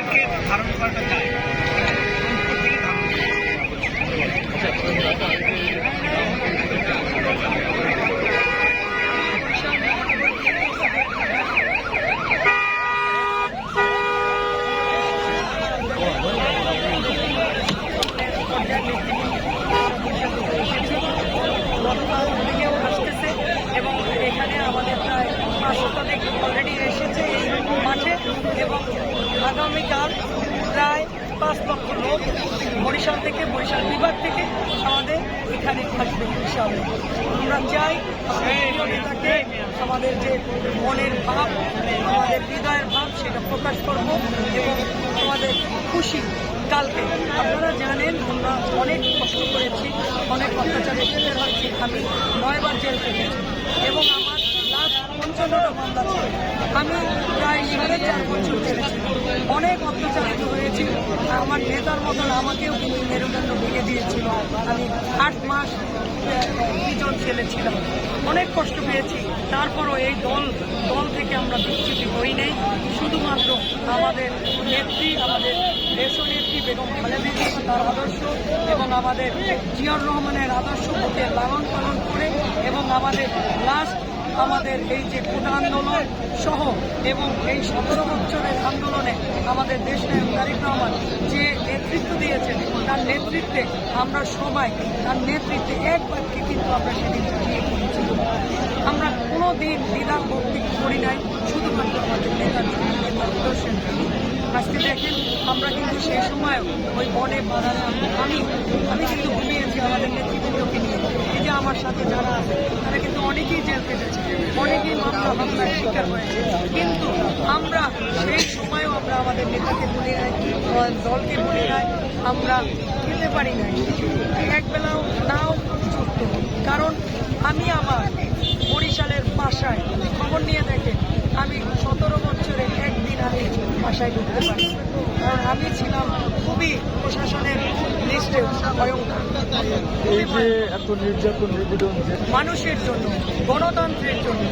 সম্পর্কে ধারণ করাটা যায়। আসতেছে এবং এখানে আমাদের প্রায় 500 শতাধিক অলরেডি এসেছে এই মাঠে এবং আগামীকাল প্রায় 5 লক্ষ লোক বরিশাল থেকে, বরিশাল বিভাগ থেকে আমাদের এখানে আসবে ইনশাআল্লাহ। আমরা চাই নেতাকে আমাদের যে মনের ভাব, আমাদের হৃদয়ের ভাব সেটা প্রকাশ করব এবং আমাদের খুশি। কালকে আপনারা জানেন আমরা অনেক কষ্ট করেছি, অনেক অত্যাচারের শিকার হয়েছি। আমি 9 বার জেল কেটেছি এবং আমার লাস্ট 55টা মামলা ছিল। আমি প্রায় 4.5 বছর কেটেছি, অনেক অত্যাচারিত হয়েছি। আমার নেতার মতন আমাকেও কিন্তু মেরুদণ্ড ভেঙে দিয়েছিল। আমি 8 মাস প্রিজন ছেলেছিলাম, অনেক কষ্ট পেয়েছি। তারপরও এই দল থেকে আমরা বিচ্যুতি হই নাই। শুধুমাত্র আমাদের নেত্রী, আমাদের দেশনেত্রী বেগম খালেদা জিয়া তার আদর্শ এবং আমাদের জিয়াউর রহমানের আদর্শকে লালন পালন করে এবং আমাদের আমাদের এই যে কোটা আন্দোলন সহ এবং এই 17 বছরের আন্দোলনে আমাদের দেশনায়ক তারেক রহমান যে নেতৃত্ব দিয়েছেন, তার নেতৃত্বে আমরা সবাই তার নেতৃত্বে এক বাক্যে কিন্তু আমরা সেদিন চালিয়ে করেছি। আমরা কোনো দিন দ্বিধা ভক্তি করি নাই, শুধুমাত্র আমাদের নেতার জন্য, নেতার আদর্শের জন্য। আজকে দেখেন আমরা কিন্তু সেই সময়ও ওই বনে বাধারে আমি কিন্তু ঘুমিয়েছি আমাদের নেতৃবৃন্দকে নিয়ে। এই যে আমার সাথে যারা আছে তারা কিন্তু অনেকেই জেল কেটেছে, অনেকেই মামলার শিকার হয়েছে, কিন্তু আমরা সেই সময়ও আমরা আমাদের নেতাকে বলি নাই, দলকে বলি নাই, আমরা খেতে পারি নাই, একবেলাও নাও ছুটত। কারণ আমি আমার বরিশালের বাসায় খবর নিয়ে দেখেন, আমি 17 বছরে একদিন আমি বাসায় ঢুকতে পারি, কারণ আমি ছিলাম খুবই প্রশাসনের লিস্টে ভয়ঙ্কর। এত নির্যাতন নিপীড়ন মানুষের জন্য, গণতন্ত্রের জন্য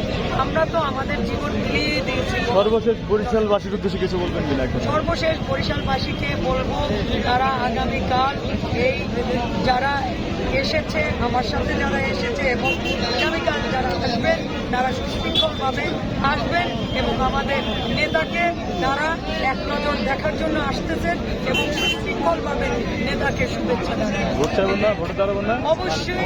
আমরা তো আমাদের জীবন মিলিয়ে দিয়েছি। সর্বশেষ বরিশালবাসীর উদ্দেশ্যে কিছু বলবেন কিনা? সর্বশেষ বরিশালবাসীকে বলবো, তারা আগামীকাল এই যারা এসেছে আমার সাথে, যারা এসেছে এবং আগামীকাল যারা আসবেন তারা সুশৃঙ্খলভাবে আসবেন এবং আমাদের নেতাকে তারা এক নজর দেখার জন্য আসতেছেন এবং সুশৃঙ্খলভাবে নেতাকে শুভেচ্ছা জানাবেন। অবশ্যই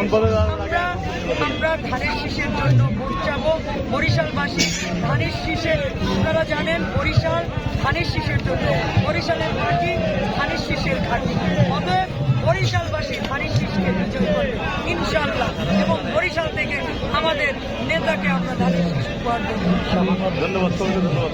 আমরা ধানের শীষের জন্য ভোট চাবো। বরিশালবাসী ধানের শীষের, আপনারা জানেন বরিশাল ধানের শীষের জন্য, বরিশালের মাটি ধানের শীষের ঘাঁটি। অতএব বরিশালবাসী ধানের শীষকে বিজয় করবে ইনশাআল্লাহ এবং বরিশাল থেকে আমাদের নেতাকে আমরা ধানের শীষ উপহার দেব। ধন্যবাদ।